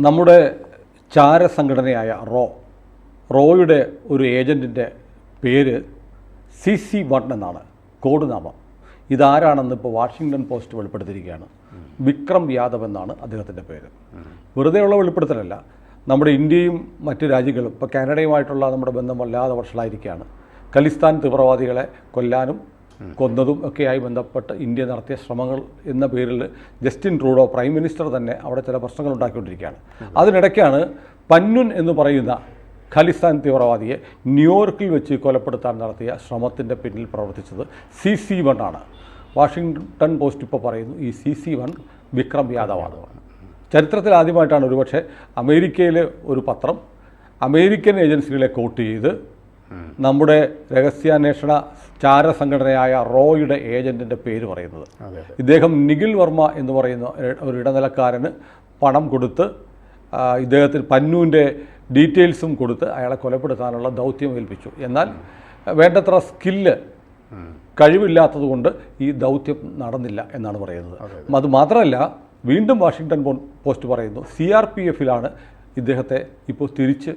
നമ്മുടെ ചാരസംഘടനയായ റോയുടെ ഒരു ഏജൻറ്റിൻ്റെ പേര് CC1 എന്നാണ് കോഡ് നാമം. ഇതാരാണെന്ന് ഇപ്പോൾ വാഷിങ്ടൺ പോസ്റ്റ് വെളിപ്പെടുത്തിയിരിക്കുകയാണ്. വിക്രം യാദവ് എന്നാണ് അദ്ദേഹത്തിൻ്റെ പേര്. വെറുതെയുള്ള വെളിപ്പെടുത്തലല്ല. നമ്മുടെ ഇന്ത്യയും മറ്റ് രാജ്യങ്ങളും ഇപ്പോൾ കാനഡയുമായിട്ടുള്ള നമ്മുടെ ബന്ധം വല്ലാതെ വഷളായിരിക്കുകയാണ്. ഖലിസ്ഥാൻ തീവ്രവാദികളെ കൊല്ലാനും കൊന്നതും ഒക്കെയായി ബന്ധപ്പെട്ട് ഇന്ത്യ നടത്തിയ ശ്രമങ്ങൾ എന്ന പേരിൽ ജസ്റ്റിൻ ട്രൂഡോ പ്രൈം മിനിസ്റ്റർ തന്നെ അവിടെ ചില പ്രശ്നങ്ങൾ ഉണ്ടാക്കിക്കൊണ്ടിരിക്കുകയാണ്. അതിനിടയ്ക്കാണ് പന്നുൻ എന്ന് പറയുന്ന ഖലിസ്ഥാൻ തീവ്രവാദിയെ ന്യൂയോർക്കിൽ വെച്ച് കൊലപ്പെടുത്താൻ നടത്തിയ ശ്രമത്തിൻ്റെ പിന്നിൽ പ്രവർത്തിച്ചത് CC1 ആണ്. വാഷിങ്ടൺ പോസ്റ്റ് ഇപ്പോൾ പറയുന്നു ഈ CC1 വിക്രം യാദവാണ്. ചരിത്രത്തിൽ ആദ്യമായിട്ടാണ് ഒരുപക്ഷെ അമേരിക്കയിലെ ഒരു പത്രം അമേരിക്കൻ ഏജൻസികളെ കോട്ട് ചെയ്ത് നമ്മുടെ രഹസ്യാന്വേഷണ ചാരസംഘടനയായ റോയുടെ ഏജൻറ്റിൻ്റെ പേര് പറയുന്നത്. ഇദ്ദേഹം നിഖിൽ വർമ്മ എന്ന് പറയുന്ന ഒരു ഇടനിലക്കാരന് പണം കൊടുത്ത് ഇദ്ദേഹത്തിന് പന്നുവിൻ്റെ ഡീറ്റെയിൽസും കൊടുത്ത് അയാളെ കൊലപ്പെടുത്താനുള്ള ദൗത്യം ഏൽപ്പിച്ചു. എന്നാൽ വേണ്ടത്ര സ്കില്ല് കഴിവില്ലാത്തതുകൊണ്ട് ഈ ദൗത്യം നടന്നില്ല എന്നാണ് പറയുന്നത്. അതുമാത്രമല്ല, വീണ്ടും വാഷിങ്ടൺ പോസ്റ്റ് പറയുന്നു CRPFലാണ് ഇദ്ദേഹത്തെ ഇപ്പോൾ തിരിച്ച്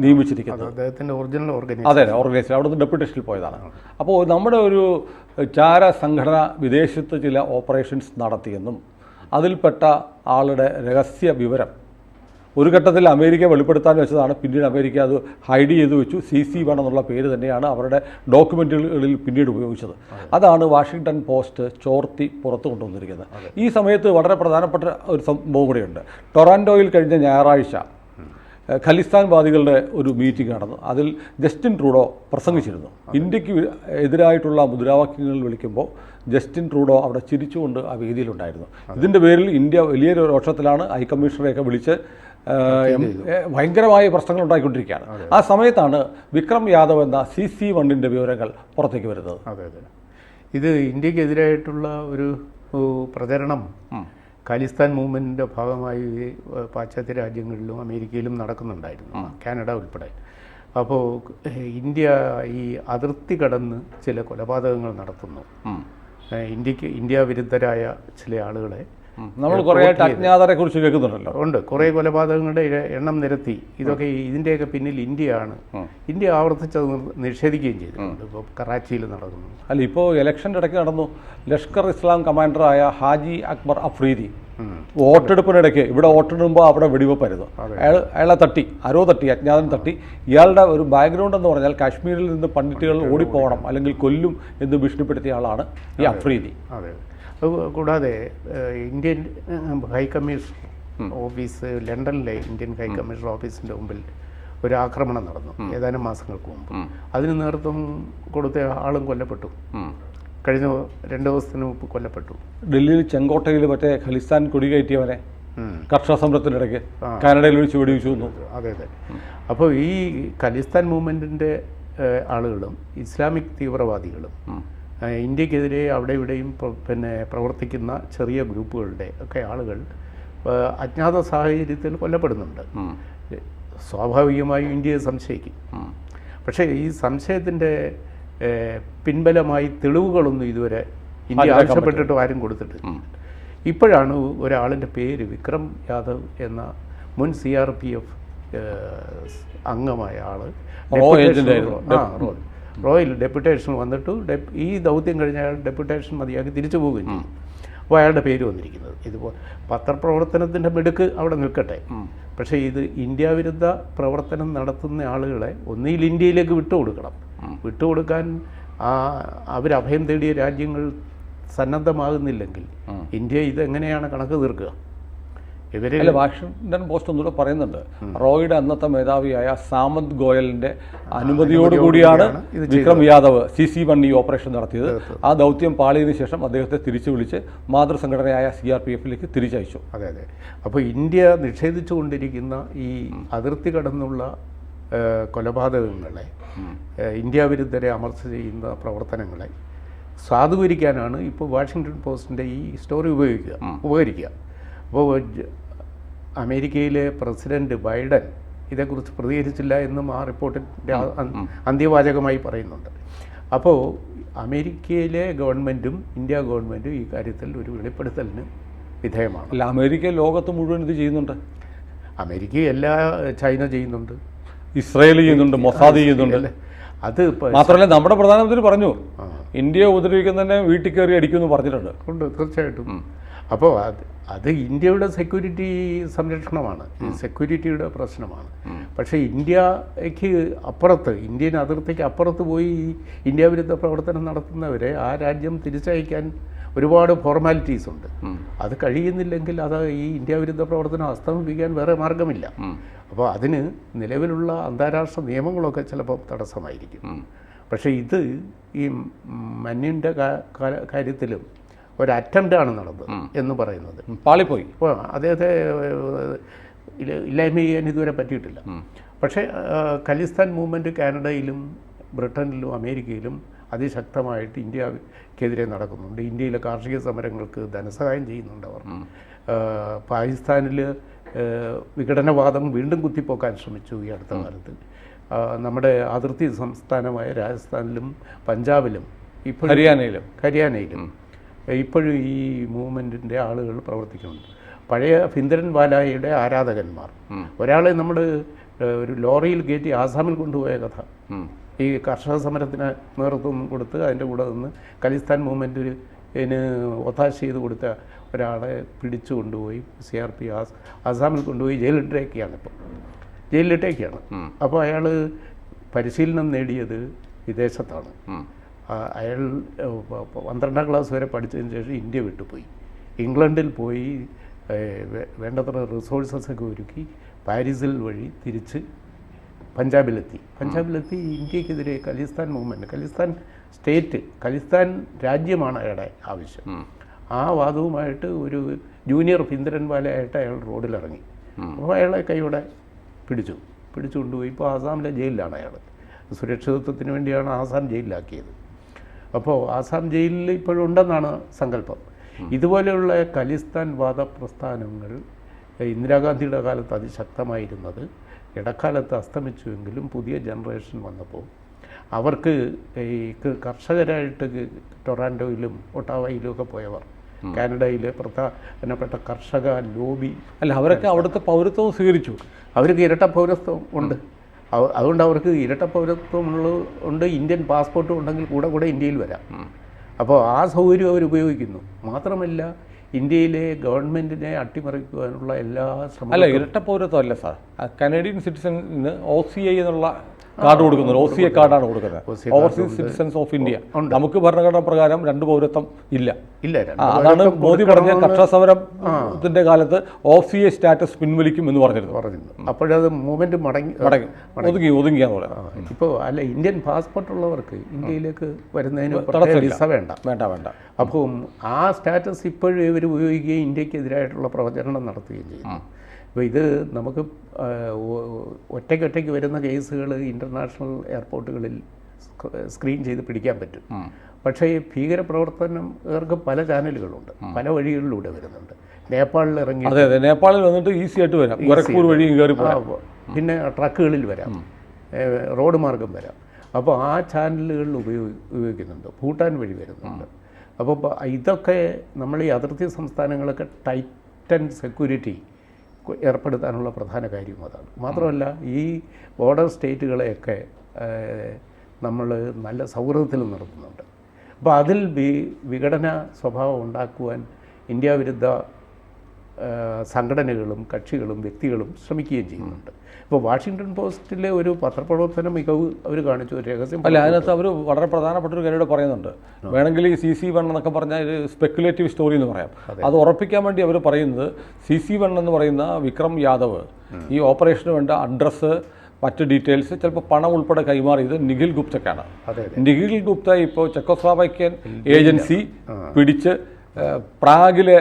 നിയമിച്ചിരിക്കുന്നത്. അദ്ദേഹത്തിൻ്റെ ഒറിജിനൽ അതെ, ഓർഗനൈസേഷൻ അവിടെ നിന്ന് ഡെപ്യൂട്ടേഷനിൽ പോയതാണ്. അപ്പോൾ നമ്മുടെ ഒരു ചാര സംഘടന വിദേശത്ത് ചില ഓപ്പറേഷൻസ് നടത്തിയെന്നും അതിൽപ്പെട്ട ആളുടെ രഹസ്യ വിവരം ഒരു ഘട്ടത്തിൽ അമേരിക്ക വെളിപ്പെടുത്താൻ വെച്ചതാണ്. പിന്നീട് അമേരിക്ക അത് ഹൈഡ് ചെയ്ത് വെച്ചു. CC1 എന്നുള്ള പേര് തന്നെയാണ് അവരുടെ ഡോക്യുമെൻറ്റുകളിൽ പിന്നീട് ഉപയോഗിച്ചത്. അതാണ് വാഷിങ്ടൺ പോസ്റ്റ് ചോർത്തി പുറത്തു കൊണ്ടുവന്നിരിക്കുന്നത്. ഈ സമയത്ത് വളരെ പ്രധാനപ്പെട്ട ഒരു സംഭവം കൂടിയുണ്ട്. ടൊറാൻഡോയിൽ കഴിഞ്ഞ ഞായറാഴ്ച ഖലിസ്ഥാൻവാദികളുടെ ഒരു മീറ്റിംഗ് നടന്നു. അതിൽ ജസ്റ്റിൻ ട്രൂഡോ പ്രസംഗിച്ചിരുന്നു. ഇന്ത്യക്ക് എതിരായിട്ടുള്ള മുദ്രാവാക്യങ്ങൾ വിളിക്കുമ്പോൾ ജസ്റ്റിൻ ട്രൂഡോ അവിടെ ചിരിച്ചുകൊണ്ട് ആ വേദിയിലുണ്ടായിരുന്നു. ഇതിൻ്റെ പേരിൽ ഇന്ത്യ വലിയൊരു രോഷത്തിലാണ്. ഹൈക്കമ്മീഷണറെയൊക്കെ വിളിച്ച് ഭയങ്കരമായ പ്രശ്നങ്ങൾ ഉണ്ടായിക്കൊണ്ടിരിക്കുകയാണ്. ആ സമയത്താണ് വിക്രം യാദവ് എന്ന CC1ൻ്റെ വിവരങ്ങൾ പുറത്തേക്ക് വരുന്നത്. അതെ, ഇത് ഇന്ത്യക്കെതിരായിട്ടുള്ള ഒരു പ്രചരണം ഖലിസ്ഥാൻ മൂവ്മെൻറ്റിൻ്റെ ഭാഗമായി പാശ്ചാത്യ രാജ്യങ്ങളിലും അമേരിക്കയിലും നടക്കുന്നുണ്ടായിരുന്നു, കാനഡ ഉൾപ്പെടെ. അപ്പോൾ ഇന്ത്യ ഈ അതിർത്തി കടന്ന് ചില കൊലപാതകങ്ങൾ നടത്തുന്നു. ഇന്ത്യ വിരുദ്ധരായ ചില ആളുകളെ നമ്മൾ കുറേ അജ്ഞാതരെ കുറിച്ച് കേൾക്കുന്നുണ്ടല്ലോ. ഉണ്ട്, കുറേ കൊലപാതകങ്ങളുടെ എണ്ണം നിരത്തി. ഇതൊക്കെ ഇതിൻ്റെയൊക്കെ പിന്നിൽ ഇന്ത്യയാണ്. ഇന്ത്യ ആവർത്തിച്ചത് നിഷേധിക്കുകയും ചെയ്തിട്ടുണ്ട്. ഇപ്പോൾ കറാച്ചിയിൽ നടക്കുന്നു. അല്ല, ഇപ്പോൾ ഇലക്ഷൻ്റെ ഇടയ്ക്ക് നടന്നു. ലഷ്കർ ഇസ്ലാം കമാൻഡറായ ഹാജി അക്ബർ അഫ്രീദി വോട്ടെടുപ്പിനിടയ്ക്ക് ഇവിടെ വോട്ടെടുക്കുമ്പോൾ അവിടെ വെടിവെപ്പായിരുന്നു. അയാളെ തട്ടി, അജ്ഞാതൻ തട്ടി. ഇയാളുടെ ഒരു ബാക്ക്ഗ്രൗണ്ട് എന്ന് പറഞ്ഞാൽ കാശ്മീരിൽ നിന്ന് പണ്ഡിറ്റുകൾ ഓടിപ്പോകണം അല്ലെങ്കിൽ കൊല്ലും എന്ന് ഭീഷണിപ്പെടുത്തിയ ആളാണ് ഈ അഫ്രീദി. അതെ. കൂടാതെ ഇന്ത്യൻ ഹൈക്കമ്മീഷൻ ഓഫീസ്, ലണ്ടനിലെ ഇന്ത്യൻ ഹൈക്കമ്മീഷൻ ഓഫീസിൻ്റെ മുമ്പിൽ ഒരു ആക്രമണം നടന്നു ഏതാനും മാസങ്ങൾക്ക് മുമ്പ്. അതിന് നേതൃത്വം കൊടുത്ത ആളും കൊല്ലപ്പെട്ടു. കഴിഞ്ഞ 2 ദിവസത്തിന് മുമ്പ് കൊല്ലപ്പെട്ടു. ഡൽഹിയിൽ ചെങ്കോട്ടയിൽ മറ്റേ ഖലിസ്ഥാൻ കൊടികയറ്റിയവനെ കർഷക സമരത്തിനിടയ്ക്ക് കാനഡയിൽ വെച്ച് വെടിവെച്ചു വന്നു. അതെ. അപ്പോൾ ഈ ഖലിസ്ഥാൻ മൂവ്മെൻറ്റിൻ്റെ ആളുകളും ഇസ്ലാമിക് തീവ്രവാദികളും ഇന്ത്യക്കെതിരെ അവിടെ ഇവിടെയും പ്രവർത്തിക്കുന്ന ചെറിയ ഗ്രൂപ്പുകളുടെ ഒക്കെ ആളുകൾ അജ്ഞാത സാഹചര്യത്തിൽ കൊല്ലപ്പെടുന്നുണ്ട്. സ്വാഭാവികമായും ഇന്ത്യയെ സംശയിക്കും. പക്ഷേ ഈ സംശയത്തിൻ്റെ പിൻബലമായി തെളിവുകളൊന്നും ഇതുവരെ ഇന്ത്യ ആവശ്യപ്പെട്ടിട്ട് ആരും കൊടുത്തിട്ടില്ല. ഇപ്പോഴാണ് ഒരാളിൻ്റെ പേര് വിക്രം യാദവ് എന്ന മുൻ CRPF അംഗമായ ആൾ റോയിൽ ഡെപ്യൂട്ടേഷൻ വന്നിട്ട് ഈ ദൗത്യം കഴിഞ്ഞ അയാൾ ഡെപ്യൂട്ടേഷൻ മതിയാക്കി തിരിച്ചു പോവുകയും ചെയ്യും. അപ്പോൾ അയാളുടെ പേര് വന്നിരിക്കുന്നത്. ഇതുപോലെ പത്രപ്രവർത്തനത്തിൻ്റെ മിടുക്ക് അവിടെ നിൽക്കട്ടെ. പക്ഷേ ഇത് ഇന്ത്യ വിരുദ്ധ പ്രവർത്തനം നടത്തുന്ന ആളുകളെ ഒന്നുകിൽ ഇന്ത്യയിലേക്ക് വിട്ടുകൊടുക്കാൻ അവരഭയം തേടിയ രാജ്യങ്ങൾ സന്നദ്ധമാകുന്നില്ലെങ്കിൽ ഇന്ത്യ ഇതെങ്ങനെയാണ് കണക്ക് തീർക്കുക? അല്ല, വാഷിങ്ടൺ പോസ്റ്റ് ഒന്നുകൂടെ പറയുന്നുണ്ട്, റോയുടെ അന്നത്തെ മേധാവിയായ സാമന്ത് ഗോയലിൻ്റെ അനുമതിയോടുകൂടിയാണ് വിക്രം യാദവ് CC1 ഈ ഓപ്പറേഷൻ നടത്തിയത്. ആ ദൗത്യം പാളിയതിനു ശേഷം അദ്ദേഹത്തെ തിരിച്ചു വിളിച്ച് മാതൃസംഘടനയായ CRPFലേക്ക് തിരിച്ചയച്ചു. അതെ. അപ്പോൾ ഇന്ത്യ നിഷേധിച്ചു കൊണ്ടിരിക്കുന്ന ഈ അതിർത്തി കടന്നുള്ള കൊലപാതകങ്ങളെ, ഇന്ത്യ വിരുദ്ധരെ അമർച്ച ചെയ്യുന്ന പ്രവർത്തനങ്ങളെ സാധൂകരിക്കാനാണ് ഇപ്പോൾ വാഷിങ്ടൺ പോസ്റ്റിൻ്റെ ഈ സ്റ്റോറി ഉപകരിക്കുക. അപ്പോൾ അമേരിക്കയിലെ പ്രസിഡന്റ് ബൈഡൻ ഇതേക്കുറിച്ച് പ്രതികരിച്ചില്ല എന്നും ആ റിപ്പോർട്ടിൻ്റെ അന്ത്യവാചകമായി പറയുന്നുണ്ട്. അപ്പോൾ അമേരിക്കയിലെ ഗവൺമെൻറ്റും ഇന്ത്യ ഗവൺമെൻറ്റും ഈ കാര്യത്തിൽ ഒരു വെളിപ്പെടുത്തലിന് വിധേയമാണ്. അല്ല, അമേരിക്ക ലോകത്ത് മുഴുവൻ ഇത് ചെയ്യുന്നുണ്ട്. അമേരിക്ക എല്ലാ ചൈന ചെയ്യുന്നുണ്ട്, ഇസ്രായേൽ ചെയ്യുന്നുണ്ട്, മൊസാദ് ചെയ്യുന്നുണ്ട്. അത് മാത്രമല്ല നമ്മുടെ പ്രധാനമന്ത്രി പറഞ്ഞു ഇന്ത്യയെ ഉപദ്രവിക്കുന്നതന്നെ വീട്ടിൽ കയറി അടിക്കുമെന്ന് പറഞ്ഞിട്ടുണ്ട്. ഉണ്ട്, തീർച്ചയായിട്ടും. അപ്പോൾ അത് ഇന്ത്യയുടെ സെക്യൂരിറ്റി സംരക്ഷണമാണ്, സെക്യൂരിറ്റിയുടെ പ്രശ്നമാണ്. പക്ഷേ ഇന്ത്യക്ക് അപ്പുറത്ത്, ഇന്ത്യൻ അതിർത്തിക്ക് അപ്പുറത്ത് പോയി ഇന്ത്യ വിരുദ്ധ പ്രവർത്തനം നടത്തുന്നവരെ ആ രാജ്യം തിരിച്ചയക്കാൻ ഒരുപാട് ഫോർമാലിറ്റീസ് ഉണ്ട്. അത് കഴിയുന്നില്ലെങ്കിൽ അത് ഈ ഇന്ത്യ വിരുദ്ധ പ്രവർത്തനം അസ്തമിപ്പിക്കാൻ വേറെ മാർഗമില്ല. അപ്പോൾ അതിന് നിലവിലുള്ള അന്താരാഷ്ട്ര നിയമങ്ങളൊക്കെ ചിലപ്പോൾ തടസ്സമായിരിക്കും. പക്ഷേ ഇത് ഈ മന്യൻ്റെ കാര്യത്തിലും ഒരു അറ്റംപ്റ്റാണ് നടന്നത് എന്ന് പറയുന്നത്. പാളിപ്പോയി. അപ്പോൾ അദ്ദേഹത്തെ ഇല്ലായ്മ ചെയ്യാൻ ഇതുവരെ പറ്റിയിട്ടില്ല. പക്ഷേ ഖലിസ്ഥാൻ മൂവ്മെൻറ്റ് കാനഡയിലും ബ്രിട്ടനിലും അമേരിക്കയിലും അതിശക്തമായിട്ട് ഇന്ത്യക്കെതിരെ നടക്കുന്നുണ്ട്. ഇന്ത്യയിലെ കാർഷിക സമരങ്ങൾക്ക് ധനസഹായം ചെയ്യുന്നുണ്ട് അവർ. പാകിസ്ഥാനിൽ വിഘടനവാദം വീണ്ടും കുത്തിപ്പോക്കാൻ ശ്രമിച്ചു ഈ അടുത്ത കാലത്ത്. നമ്മുടെ അതിർത്തി സംസ്ഥാനമായ രാജസ്ഥാനിലും പഞ്ചാബിലും ഇപ്പോൾ ഹരിയാനയിലും ഇപ്പോഴും ഈ മൂവ്മെൻറ്റിൻ്റെ ആളുകൾ പ്രവർത്തിക്കുന്നുണ്ട്. പഴയ ഭിന്ദ്രൻവാലയുടെ ആരാധകന്മാർ, ഒരാളെ നമ്മൾ ഒരു ലോറിയിൽ കയറ്റി ആസാമിൽ കൊണ്ടുപോയ കഥ, ഈ കർഷക സമരത്തിന് നേതൃത്വം കൊടുത്ത് അതിൻ്റെ കൂടെ നിന്ന് ഖലിസ്ഥാൻ മൂവ്മെൻറ്റിന് ഒത്താശ ചെയ്ത് കൊടുത്ത ഒരാളെ പിടിച്ചു കൊണ്ടുപോയി CRP ആസാമിൽ കൊണ്ടുപോയി ജയിലിട്ടേക്കാണ്. അപ്പോൾ അയാൾ പരിശീലനം നേടിയത് വിദേശത്താണ്. അയാൾ 12ാം ക്ലാസ് വരെ പഠിച്ചതിന് ശേഷം ഇന്ത്യ വിട്ടുപോയി, ഇംഗ്ലണ്ടിൽ പോയി വേണ്ടത്ര റിസോഴ്സസൊക്കെ ഒരുക്കി പാരീസിൽ വഴി തിരിച്ച് പഞ്ചാബിലെത്തി ഇന്ത്യക്കെതിരെ ഖലിസ്ഥാൻ മൂവ്മെൻറ്റ്, ഖലിസ്ഥാൻ രാജ്യമാണ് അയാളുടെ ആവശ്യം. ആ വാദവുമായിട്ട് ഒരു ജൂനിയർ ഭിന്ദ്രൻവാലയായിട്ട് അയാൾ റോഡിലിറങ്ങി. അപ്പോൾ അയാളെ കൈയോടെ പിടിച്ചുകൊണ്ടുപോയി. ഇപ്പോൾ ആസാമിലെ ജയിലിലാണ് അയാൾ. സുരക്ഷിതത്വത്തിന് വേണ്ടിയാണ് ആസാം ജയിലിലാക്കിയത്. അപ്പോൾ ആസാം ജയിലിൽ ഇപ്പോഴുണ്ടെന്നാണ് സങ്കല്പം. ഇതുപോലെയുള്ള ഖലിസ്ഥാൻ വാദപ്രസ്ഥാനങ്ങൾ ഇന്ദിരാഗാന്ധിയുടെ കാലത്ത് അതിശക്തമായിരുന്നത് ഇടക്കാലത്ത് അസ്തമിച്ചുവെങ്കിലും പുതിയ ജനറേഷൻ വന്നപ്പോൾ അവർക്ക് ഈ കർഷകരായിട്ട് ടൊറാൻഡോയിലും ഒട്ടാവയിലും ഒക്കെ പോയവർ, കാനഡയിലെ പ്രധാനപ്പെട്ട കർഷക ലോബി, അവരൊക്കെ അവിടുത്തെ പൗരത്വം സ്വീകരിച്ചു. അവർക്ക് ഇരട്ട പൗരത്വം ഉണ്ട്. അതുകൊണ്ട് അവർക്ക് ഇരട്ട പൗരത്വം ഉണ്ട്. ഇന്ത്യൻ പാസ്പോർട്ടും ഉണ്ടെങ്കിൽ കൂടെ ഇന്ത്യയിൽ വരാം. അപ്പോൾ ആ സൗകര്യം അവർ ഉപയോഗിക്കുന്നു. മാത്രമല്ല ഇന്ത്യയിലെ ഗവൺമെൻറ്റിനെ അട്ടിമറിക്കുവാനുള്ള എല്ലാ ശ്രമങ്ങളും. ഇരട്ട പൗരത്വം അല്ല സാർ, കനേഡിയൻ സിറ്റിസണിന് OCI എന്നുള്ള കാർഡ് കൊടുക്കുന്നത്, OCA കാർഡാണ് കൊടുക്കുന്നത്, ഓവർസീസ് സിറ്റിസൺസ് ഓഫ് ഇന്ത്യ. നമുക്ക് ഭരണഘടന പ്രകാരം 2 പൗരത്വം ഇല്ല. അതാണ് മോദി പറഞ്ഞ കർഷക സമരത്തിന്റെ കാലത്ത് OCA സ്റ്റാറ്റസ് പിൻവലിക്കും എന്ന് പറഞ്ഞിരുന്നു. അപ്പോഴത് മൂവ്മെന്റ് ഒതുങ്ങിയാന്ന് പറയാം. ഇപ്പോൾ ഇന്ത്യൻ പാസ്പോർട്ട് ഉള്ളവർക്ക് ഇന്ത്യയിലേക്ക് വരുന്നതിന് വിസ വേണ്ട. അപ്പം ആ സ്റ്റാറ്റസ് ഇപ്പോഴും ഇവർ ഉപയോഗിക്കുകയും ഇന്ത്യക്കെതിരായിട്ടുള്ള പ്രചരണം നടത്തുകയും ചെയ്യുന്നു. അപ്പോൾ ഇത് നമുക്ക് ഒറ്റയ്ക്ക് വരുന്ന കേസുകൾ ഇൻ്റർനാഷണൽ എയർപോർട്ടുകളിൽ സ്ക്രീൻ ചെയ്ത് പിടിക്കാൻ പറ്റും. പക്ഷേ ഈ ഭീകരപ്രവർത്തനം ഇവർക്ക് പല ചാനലുകളുണ്ട്, പല വഴികളിലൂടെ വരുന്നുണ്ട്. നേപ്പാളിൽ ഇറങ്ങി, നേപ്പാളിൽ വന്നിട്ട് ഈസി ആയിട്ട് വരാം, ഗോരഖ്പൂർ വഴി കയറി പോകാം, പിന്നെ ട്രക്കുകളിൽ വരാം, റോഡ് മാർഗം വരാം. അപ്പോൾ ആ ചാനലുകളിൽ ഉപയോഗിക്കുന്നുണ്ട്, ഭൂട്ടാൻ വഴി വരുന്നുണ്ട്. അപ്പോൾ ഇതൊക്കെ നമ്മൾ ഈ അതിർത്തി സംസ്ഥാനങ്ങളൊക്കെ ടൈറ്റൻ സെക്യൂരിറ്റി ഏർപ്പെടുത്താനുള്ള പ്രധാന കാര്യവും അതാണ്. മാത്രമല്ല ഈ ബോർഡർ സ്റ്റേറ്റുകളെയൊക്കെ നമ്മൾ നല്ല സൗഹൃദത്തിൽ നിർത്തുന്നുണ്ട്. അപ്പോൾ അതിൽ വിഘടന സ്വഭാവം ഉണ്ടാക്കുവാൻ ഇന്ത്യ വിരുദ്ധ സംഘടനകളും കക്ഷികളും വ്യക്തികളും ശ്രമിക്കുകയും ചെയ്യുന്നുണ്ട്. ഇപ്പോൾ വാഷിങ്ടൺ പോസ്റ്റിലെ ഒരു പത്രപ്രവർത്തന മികവ് അവർ കാണിച്ചു, ഒരു രഹസ്യം. അതിനകത്ത് അവർ വളരെ പ്രധാനപ്പെട്ട ഒരു കാര്യം പറയുന്നുണ്ട്. വേണമെങ്കിൽ ഈ CC1 എന്നൊക്കെ പറഞ്ഞാൽ ഒരു സ്പെക്കുലേറ്റീവ് സ്റ്റോറി എന്ന് പറയാം. അത് ഉറപ്പിക്കാൻ വേണ്ടി അവർ പറയുന്നത് CC1 എന്ന് പറയുന്ന വിക്രം യാദവ് ഈ ഓപ്പറേഷന് വേണ്ട അഡ്രസ്സ്, മറ്റ് ഡീറ്റെയിൽസ്, ചിലപ്പോൾ പണം ഉൾപ്പെടെ കൈമാറിയത് നിഖിൽ ഗുപ്തക്കാണ്. നിഖിൽ ഗുപ്ത ഇപ്പോൾ ചെക്കോസ്ലോവാക്യൻ ഏജൻസി പിടിച്ച് പ്രാഗിലെ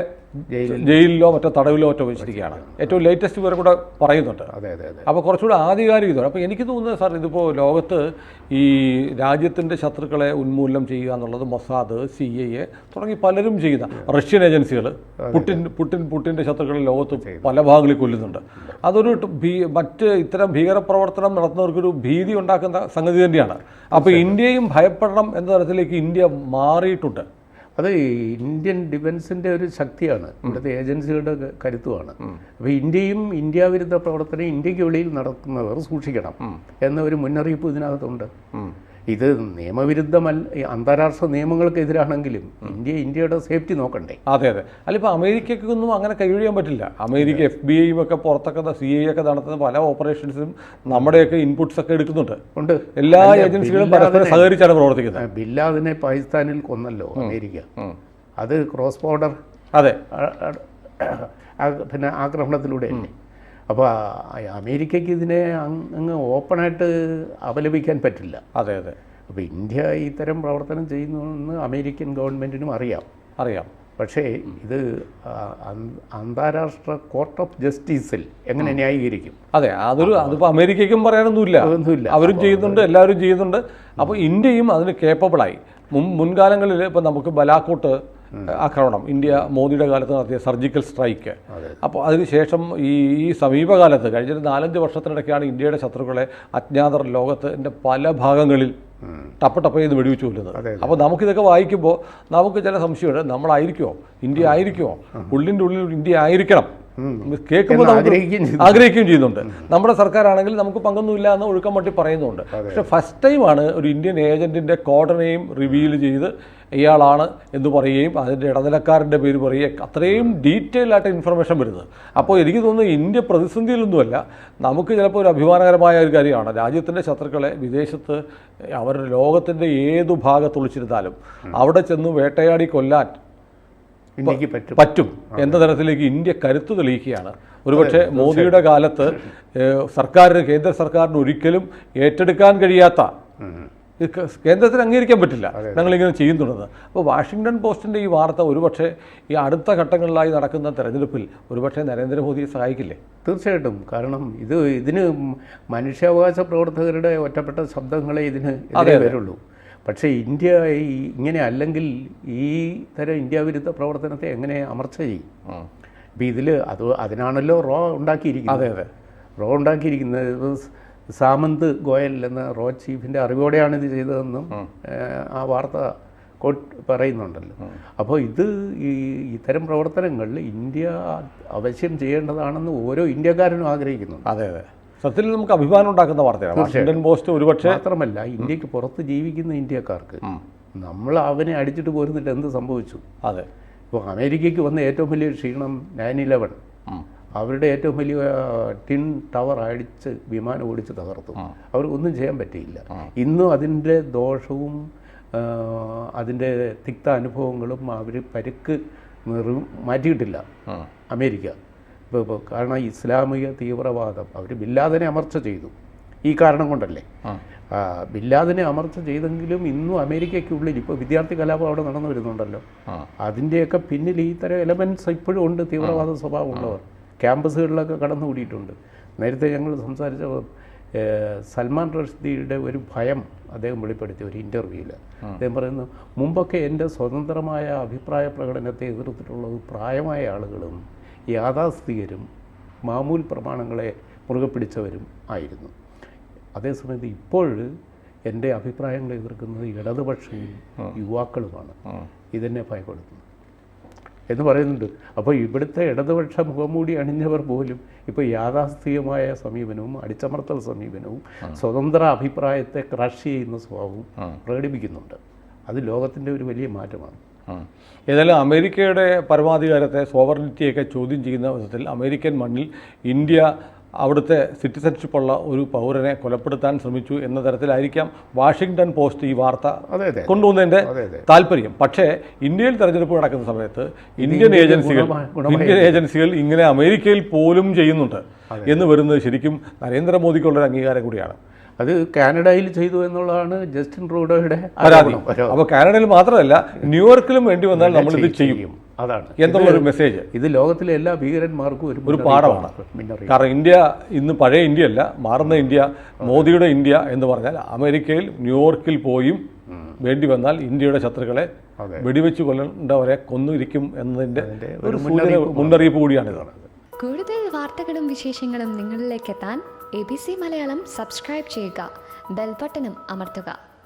ജയിലിലോ മറ്റോ തടവിലോ മറ്റോ വെച്ചിരിക്കുകയാണ്. ഏറ്റവും ലേറ്റസ്റ്റ് പേരെ കൂടെ പറയുന്നുണ്ട്. അപ്പോൾ കുറച്ചുകൂടെ ആധികാരികതയാണ്. അപ്പോൾ എനിക്ക് തോന്നുന്നത് സാർ, ഇതിപ്പോൾ ലോകത്ത് ഈ രാജ്യത്തിൻ്റെ ശത്രുക്കളെ ഉന്മൂലനം ചെയ്യുക എന്നുള്ളത് മൊസാദ്, CIA തുടങ്ങി പലരും ചെയ്യുന്ന റഷ്യൻ ഏജൻസികൾ പുട്ടിൻ്റെ ശത്രുക്കളെ ലോകത്ത് പല ഭാഗങ്ങളിൽ കൊല്ലുന്നുണ്ട്. അതൊരു മറ്റ് ഇത്തരം ഭീകരപ്രവർത്തനം നടത്തുന്നവർക്കൊരു ഭീതി ഉണ്ടാക്കുന്ന സംഗതി തന്നെയാണ്. അപ്പോൾ ഇന്ത്യയും ഭയപ്പെടണം എന്ന തരത്തിലേക്ക് ഇന്ത്യ മാറിയിട്ടുണ്ട്. അത് ഇന്ത്യൻ ഡിഫൻസിൻ്റെ ഒരു ശക്തിയാണ്, ഇവിടുത്തെ ഏജൻസികളുടെ കരുത്തുമാണ്. അപ്പോൾ ഇന്ത്യയും ഇന്ത്യാവിരുദ്ധ പ്രവർത്തനം ഇന്ത്യക്ക് വെളിയിൽ നടത്തുന്നവർ സൂക്ഷിക്കണം എന്ന ഒരു മുന്നറിയിപ്പ് ഇതിനകത്തുണ്ട്. ഇത് നിയമവിരുദ്ധമല്ല, അന്താരാഷ്ട്ര നിയമങ്ങൾക്കെതിരാണെങ്കിലും ഇന്ത്യയുടെ സേഫ്റ്റി നോക്കണ്ടേ? അതെ അതെ. അല്ല, ഇപ്പോൾ അമേരിക്കക്കൊന്നും അങ്ങനെ കൈയൊഴിയാൻ പറ്റില്ല. അമേരിക്ക FBI ഒക്കെ പുറത്തൊക്കെ CIA ഒക്കെ നടത്തുന്ന പല ഓപ്പറേഷൻസും നമ്മുടെയൊക്കെ ഇൻപുട്സ് ഒക്കെ എടുക്കുന്നുണ്ട്. എല്ലാ ഏജൻസികളും പരസ്പരം സഹകരിച്ചാണ് പ്രവർത്തിക്കുന്നത്. ബിൻ ലാദനെ പാകിസ്ഥാനിൽ കൊന്നല്ലോ അമേരിക്ക. അത് ക്രോസ് ബോർഡർ അതെ പിന്നെ ആക്രമണത്തിലൂടെ. അപ്പോൾ അമേരിക്കയ്ക്ക് ഇതിനെ അങ്ങ് ഓപ്പണായിട്ട് അപലപിക്കാൻ പറ്റില്ല. അതെ അതെ. അപ്പോൾ ഇന്ത്യ ഇത്തരം പ്രവർത്തനം ചെയ്യുന്നുവെന്ന് അമേരിക്കൻ ഗവൺമെൻറ്റിനും അറിയാം. പക്ഷേ ഇത് അന്താരാഷ്ട്ര കോർട്ട് ഓഫ് ജസ്റ്റിസിൽ എങ്ങനെ ന്യായീകരിക്കും? അതെ, അതിപ്പോൾ അമേരിക്കയ്ക്കും പറയാനൊന്നുമില്ല. അവരും ചെയ്യുന്നുണ്ട്, എല്ലാവരും ചെയ്യുന്നുണ്ട്. അപ്പോൾ ഇന്ത്യയും അതിന് കേപ്പബിളായി. മുൻകാലങ്ങളിൽ ഇപ്പോൾ നമുക്ക് ബലാക്കോട്ട് ആക്രമണം, ഇന്ത്യ മോദിയുടെ കാലത്ത് നടത്തിയ സർജിക്കൽ സ്ട്രൈക്ക്. അപ്പോൾ അതിനുശേഷം ഈ സമീപകാലത്ത് കഴിഞ്ഞ 4-5 വർഷത്തിനിടയ്ക്കാണ് ഇന്ത്യയുടെ ശത്രുക്കളെ അജ്ഞാതർ ലോകത്തിൻ്റെ പല ഭാഗങ്ങളിൽ ടപ്പ് ചെയ്ത് വെടിവെച്ച് കൊല്ലുന്നത്. അപ്പോൾ നമുക്കിതൊക്കെ വായിക്കുമ്പോൾ നമുക്ക് ചില സംശയമുണ്ട്, നമ്മളായിരിക്കുമോ, ഇന്ത്യ ആയിരിക്കുമോ, ഉള്ളിൻ്റെ ഉള്ളിൽ ഇന്ത്യ ആയിരിക്കണം കേൾക്കുമ്പോൾ ആഗ്രഹിക്കുകയും ചെയ്യുന്നുണ്ട്. നമ്മുടെ സർക്കാരാണെങ്കിൽ നമുക്ക് പങ്കൊന്നുമില്ല എന്ന് ഒഴുക്കം മട്ടി പറയുന്നുണ്ട്. പക്ഷെ ഫസ്റ്റ് ടൈമാണ് ഒരു ഇന്ത്യൻ ഏജൻറ്റിൻ്റെ കോഡ് നെയിം റിവീൽ ചെയ്ത് ഇയാളാണ് എന്ന് പറയുകയും അതിൻ്റെ ഇടനിലക്കാരൻ്റെ പേര് പറയുകയും അത്രയും ഡീറ്റെയിൽ ആയിട്ട് ഇൻഫർമേഷൻ വരുന്നത്. അപ്പോൾ എനിക്ക് തോന്നുന്നു ഇന്ത്യ പ്രതിസന്ധിയിലൊന്നുമല്ല, നമുക്ക് ചിലപ്പോൾ ഒരു അഭിമാനകരമായ ഒരു കാര്യമാണ് രാജ്യത്തിൻ്റെ ശത്രുക്കളെ വിദേശത്ത് അവരുടെ ലോകത്തിൻ്റെ ഏതു ഭാഗത്ത് ഒളിച്ചിരുന്നാലും അവിടെ ചെന്ന് വേട്ടയാടി കൊല്ലാൻ ഇന്ത്യക്ക് പറ്റും എന്ന തരത്തിലേക്ക് ഇന്ത്യ കരുത്ത് തെളിയിക്കുകയാണ്. ഒരുപക്ഷെ മോദിയുടെ കാലത്ത് കേന്ദ്ര സർക്കാരിന് ഒരിക്കലും ഏറ്റെടുക്കാൻ കഴിയാത്ത, കേന്ദ്രത്തിന് അംഗീകരിക്കാൻ പറ്റില്ല ഞങ്ങളിങ്ങനെ ചെയ്യുന്നുണ്ടെന്ന്. അപ്പോൾ വാഷിങ്ടൺ പോസ്റ്റിൻ്റെ ഈ വാർത്ത ഒരുപക്ഷെ ഈ അടുത്ത ഘട്ടങ്ങളിലായി നടക്കുന്ന തെരഞ്ഞെടുപ്പിൽ ഒരുപക്ഷെ നരേന്ദ്രമോദിയെ സഹായിക്കില്ലേ? തീർച്ചയായിട്ടും. കാരണം ഇതിന് മനുഷ്യാവകാശ പ്രവർത്തകരുടെ ഒറ്റപ്പെട്ട ശബ്ദങ്ങളെ ഇതിന് വരുള്ളൂ. പക്ഷേ ഇന്ത്യ ഇങ്ങനെ അല്ലെങ്കിൽ ഈ തരം ഇന്ത്യ വിരുദ്ധ പ്രവർത്തനത്തെ എങ്ങനെ അമർച്ച ചെയ്യും? ഇപ്പം അതിനാണല്ലോ റോ ഉണ്ടാക്കിയിരിക്കുന്നത്. അതെ. റോ ഉണ്ടാക്കിയിരിക്കുന്നത് സാമന്ത് ഗോയൽ എന്ന റോ ചീഫിൻ്റെ അറിവോടെയാണ് ഇത് ചെയ്തതെന്നും ആ വാർത്ത പറയുന്നുണ്ടല്ലോ. അപ്പോൾ ഇത്തരം പ്രവർത്തനങ്ങളിൽ ഇന്ത്യ അവശ്യം ചെയ്യേണ്ടതാണെന്ന് ഓരോ ഇന്ത്യക്കാരനും ആഗ്രഹിക്കുന്നുണ്ട്. അതെ. സത്യത്തിൽ നമുക്ക് അഭിമാനം ഉണ്ടാക്കുന്ന വാർത്തയാണ് വാഷിങ്ടൺ പോസ്റ്റ്. ഒരുപക്ഷെ മാത്രമല്ല, ഇന്ത്യക്ക് പുറത്ത് ജീവിക്കുന്ന ഇന്ത്യക്കാർക്ക് നമ്മൾ അവനെ അടിച്ചിട്ട് പോരുന്നിട്ട് എന്ത് സംഭവിച്ചു? അതെ. ഇപ്പോൾ അമേരിക്കയ്ക്ക് വന്ന ഏറ്റവും വലിയ ക്ഷീണം 9/11 അവരുടെ ഏറ്റവും വലിയ ടിൻ ടവർ അടിച്ച് വിമാനം ഓടിച്ച് തകർത്തു. അവർക്കൊന്നും ചെയ്യാൻ പറ്റിയില്ല. ഇന്നും അതിൻ്റെ ദോഷവും അതിൻ്റെ തിക്ത അനുഭവങ്ങളും അവർ പരുക്ക് മാറ്റിയിട്ടില്ല അമേരിക്ക. ഇപ്പോൾ കാരണം ഇസ്ലാമിക തീവ്രവാദം അവർ ബിൻ ലാദനെ അമർച്ച ചെയ്തു. ഈ കാരണം കൊണ്ടല്ലേ ബിൻ ലാദനെ അമർച്ച ചെയ്തെങ്കിലും ഇന്നും അമേരിക്കയ്ക്കുള്ളിൽ ഇപ്പോൾ വിദ്യാർത്ഥി കലാപം അവിടെ നടന്നു വരുന്നുണ്ടല്ലോ. അതിൻ്റെയൊക്കെ പിന്നിൽ ഇത്തരം എലമെൻറ്റ്സ് ഇപ്പോഴും ഉണ്ട്. തീവ്രവാദ സ്വഭാവമുള്ളവർ ക്യാമ്പസുകളിലൊക്കെ കടന്നുകൂടിയിട്ടുണ്ട്. നേരത്തെ ഞങ്ങൾ സംസാരിച്ച സൽമാൻ റഷ്ദിയുടെ ഒരു ഭയം അദ്ദേഹം വെളിപ്പെടുത്തിയ ഒരു ഇൻ്റർവ്യൂവിൽ അദ്ദേഹം പറയുന്നു, മുമ്പൊക്കെ എൻ്റെ സ്വതന്ത്രമായ അഭിപ്രായ പ്രകടനത്തെ എതിർത്തിട്ടുള്ളത് പ്രായമായ ആളുകളും യാഥാസ്ഥികരും മാമൂൽ പ്രമാണങ്ങളെ മുറുകെ പിടിച്ചവരും ആയിരുന്നു. അതേസമയത്ത് ഇപ്പോൾ എൻ്റെ അഭിപ്രായങ്ങളെ എതിർക്കുന്നത് ഇടതുപക്ഷവും യുവാക്കളുമാണ്. ഇതെന്നെ ഭയപ്പെടുത്തുന്നു എന്ന് പറയുന്നുണ്ട്. അപ്പോൾ ഇവിടുത്തെ ഇടതുപക്ഷ മുഖംമൂടി അണിഞ്ഞവർ പോലും ഇപ്പോൾ യാഥാസ്ഥികമായ സമീപനവും അടിച്ചമർത്തൽ സമീപനവും സ്വതന്ത്ര അഭിപ്രായത്തെ ക്രഷ് ചെയ്യുന്ന സ്വഭാവവും പ്രകടിപ്പിക്കുന്നുണ്ട്. അത് ലോകത്തിൻ്റെ ഒരു വലിയ മാറ്റമാണ്. ഏതായാലും അമേരിക്കയുടെ പരമാധികാരത്തെ സോവറിനിറ്റിയൊക്കെ ചോദ്യം ചെയ്യുന്ന വിധത്തിൽ അമേരിക്കൻ മണ്ണിൽ ഇന്ത്യ അവിടുത്തെ സിറ്റിസൺഷിപ്പുള്ള ഒരു പൗരനെ കൊലപ്പെടുത്താൻ ശ്രമിച്ചു എന്ന തരത്തിലായിരിക്കാം വാഷിങ്ടൺ പോസ്റ്റ് ഈ വാർത്ത കൊണ്ടുവന്നതിൻ്റെ താല്പര്യം. പക്ഷേ ഇന്ത്യയിൽ തെരഞ്ഞെടുപ്പ് നടക്കുന്ന സമയത്ത് ഇന്ത്യൻ ഏജൻസികൾ ഇങ്ങനെ അമേരിക്കയിൽ പോലും ചെയ്യുന്നുണ്ട് എന്ന് വരുന്നത് ശരിക്കും നരേന്ദ്രമോദിക്കുള്ളൊരു അംഗീകാരം കൂടിയാണ്. അത് കാനഡയിൽ ചെയ്തു എന്നുള്ളതാണ് ജസ്റ്റിൻ ട്രൂഡോയുടെ പരാതി. അപ്പോൾ കാനഡയിൽ മാത്രമല്ല ന്യൂയോർക്കിലും വേണ്ടി വന്നാൽ നമ്മളിത് ചെയ്യും, അതാണ് എന്നുള്ളൊരു മെസ്സേജ്. ഇത് ലോകത്തിലെ എല്ലാ ഭീകരന്മാർക്കും ഒരു പാഠമാണ്. കാരണം ഇന്ത്യ ഇന്ന് പഴയ ഇന്ത്യയല്ല, മാറുന്ന ഇന്ത്യ, മോദിയുടെ ഇന്ത്യ എന്ന് പറഞ്ഞാൽ അമേരിക്കയിൽ ന്യൂയോർക്കിൽ പോയും വേണ്ടി വന്നാൽ ഇന്ത്യയുടെ ശത്രുക്കളെ വെടിവെച്ച് കൊല്ലേണ്ടവരെ കൊന്നിരിക്കും എന്നതിൻ്റെ ഒരു മുന്നറിയിപ്പ് കൂടിയാണിതാണ്. കൂടുതൽ വാർത്തകളും വിശേഷങ്ങളും നിങ്ങളിലേക്ക് എത്താൻ ABC മലയാളം സബ്സ്ക്രൈബ് ചെയ്യുക, ബെൽ ബട്ടണും അമർത്തുക.